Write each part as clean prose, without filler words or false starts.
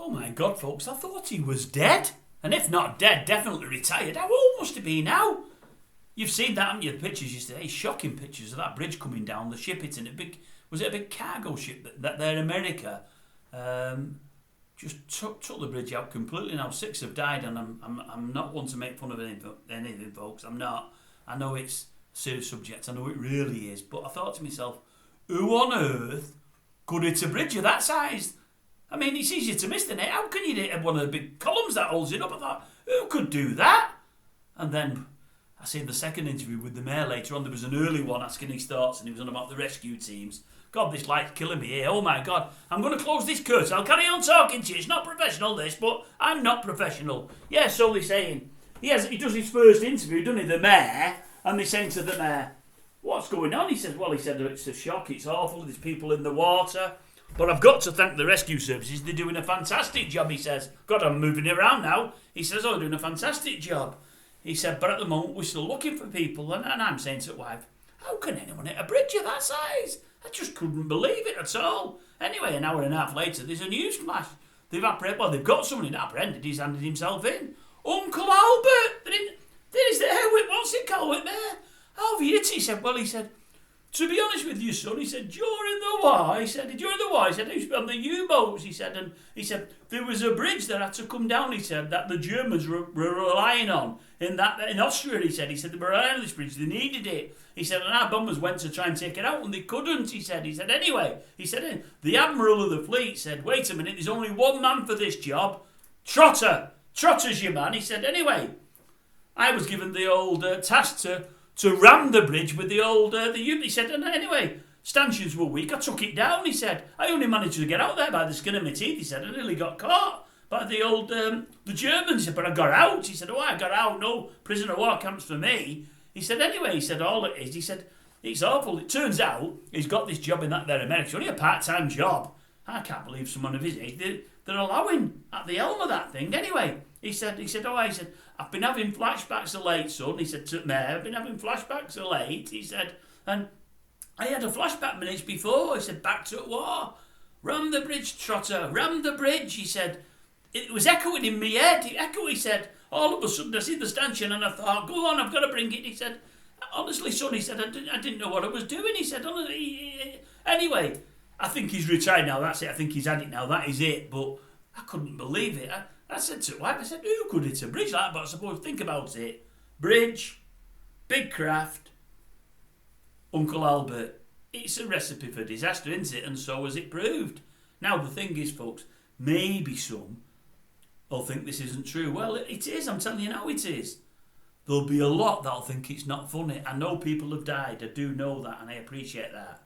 Oh my God, folks, I thought he was dead. And if not dead, definitely retired. How old must he be now? You've seen that, haven't you? The pictures yesterday, shocking pictures of that bridge coming down, the ship hitting was it a big cargo ship that there in America just took the bridge out completely. Now 6 have died, and I'm not one to make fun of anything, folks. I'm not. I know it's a serious subject. I know it really is. But I thought to myself, who on earth could hit a bridge of that size? I mean, it's easy to miss, isn't it? How can you hit one of the big columns that holds it up? I thought, who could do that? And then I seen the second interview with the mayor later on. There was an early one asking his thoughts, and he was on about the rescue teams. God, this light's killing me here. Oh my God. I'm going to close this curtain. I'll carry on talking to you. It's not professional, this, but I'm not professional. Yeah, so they're saying. He does his first interview, doesn't he, the mayor? And they're saying to the mayor, what's going on? He said, it's a shock. It's awful. There's people in the water. But I've got to thank the rescue services. They're doing a fantastic job, he says. God, I'm moving it around now. He says, they're doing a fantastic job. He said, but at the moment, we're still looking for people. And I'm saying to the wife, how can anyone hit a bridge of that size? I just couldn't believe it at all. Anyway, an hour and a half later, there's a news flash. They've got someone apprehended. He's handed himself in. Uncle Albert! There's the what's it called there? How have you hit? He said, to be honest with you, son, he said, during the war, he said, he was on the U-boats, he said, there was a bridge that had to come down, he said, that the Germans were relying on in Austria, he said, they were relying on this bridge, they needed it. He said, and our bombers went to try and take it out, and they couldn't, he said, anyway, the Admiral of the Fleet said, wait a minute, there's only one man for this job, Trotter's your man, he said, anyway, I was given the old task to ram the bridge with the old he said, and anyway, stanchions were weak. I took it down, he said. I only managed to get out there by the skin of my teeth, he said. I nearly got caught by the old the Germans. He said, but I got out. He said, I got out. No prisoner of war camps for me. He said, anyway, he said, all it is, he said, it's awful. It turns out he's got this job in that there America. It's only a part-time job. I can't believe someone of his age, they're allowing at the helm of that thing. Anyway, he said, I've been having flashbacks of late, son. He said to Mayor, I've been having flashbacks of late. He said, and I had a flashback minutes before. He said, back to war. Ram the bridge, Trotter. Ram the bridge. He said, it was echoing in my head. He said, all of a sudden I see the stanchion and I thought, go on, I've got to bring it. He said, honestly, son, he said, I didn't know what I was doing. He said, honestly, anyway, I think he's retired now. That's it. I think he's had it now. That is it. But I couldn't believe it. I said to wife, I said, who could hit a bridge like that? But I suppose, think about it. Bridge, big craft, Uncle Albert. It's a recipe for disaster, isn't it? And so has it proved. Now, the thing is, folks, maybe some will think this isn't true. Well, it is. I'm telling you now it is. There'll be a lot that'll think it's not funny. I know people have died. I do know that, and I appreciate that.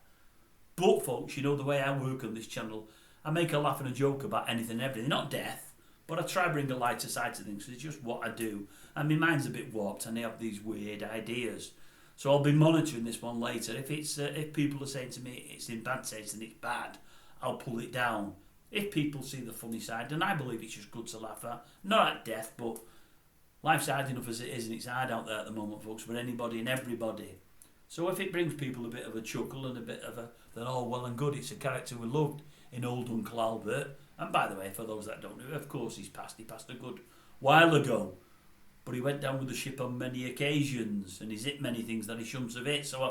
But, folks, you know the way I work on this channel, I make a laugh and a joke about anything and everything. Not death, but I try to bring a lighter side to things. It's just what I do. And my mind's a bit warped, and I have these weird ideas. So I'll be monitoring this one later. If people are saying to me it's in bad taste and it's bad, I'll pull it down. If people see the funny side, then I believe it's just good to laugh at. Not at death, but life's hard enough as it is, and it's hard out there at the moment, folks, for anybody and everybody. So if it brings people a bit of a chuckle and a bit of then all well and good. It's a character we loved in old Uncle Albert. And by the way, for those that don't know, of course he's passed. He passed a good while ago. But he went down with the ship on many occasions, and he's hit many things that he shouldn't have hit. So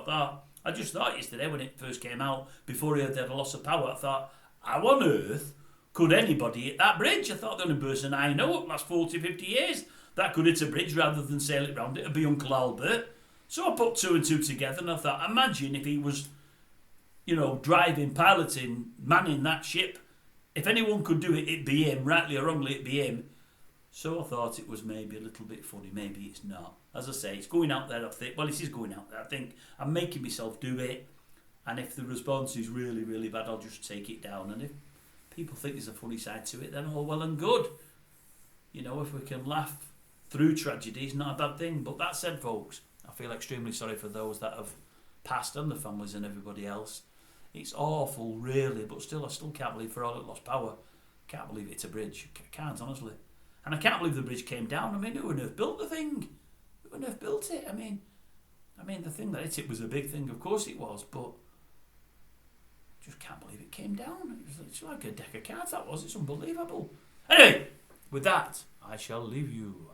I just thought yesterday when it first came out, before he had a loss of power, I thought, how on earth could anybody hit that bridge? I thought the only person I know the last 40, 50 years that could hit a bridge rather than sail it round it would be Uncle Albert. So I put two and two together and I thought, imagine if he was, driving, piloting, manning that ship. If anyone could do it, it'd be him. Rightly or wrongly, it'd be him. So I thought it was maybe a little bit funny. Maybe it's not. As I say, it's going out there, I think. Well, it is going out there. I think I'm making myself do it. And if the response is really, really bad, I'll just take it down. And if people think there's a funny side to it, then all well and good. If we can laugh through tragedy, it's not a bad thing. But that said, folks, I feel extremely sorry for those that have passed and the families and everybody else. It's awful, really, but still, I still can't believe for all it lost power. Can't believe it's a bridge. Can't, honestly. And I can't believe the bridge came down. I mean, who on earth built the thing? Who on earth built it? I mean, the thing that hit it was a big thing. Of course it was, but just can't believe it came down. It's like a deck of cards, that was. It's unbelievable. Anyway, with that, I shall leave you.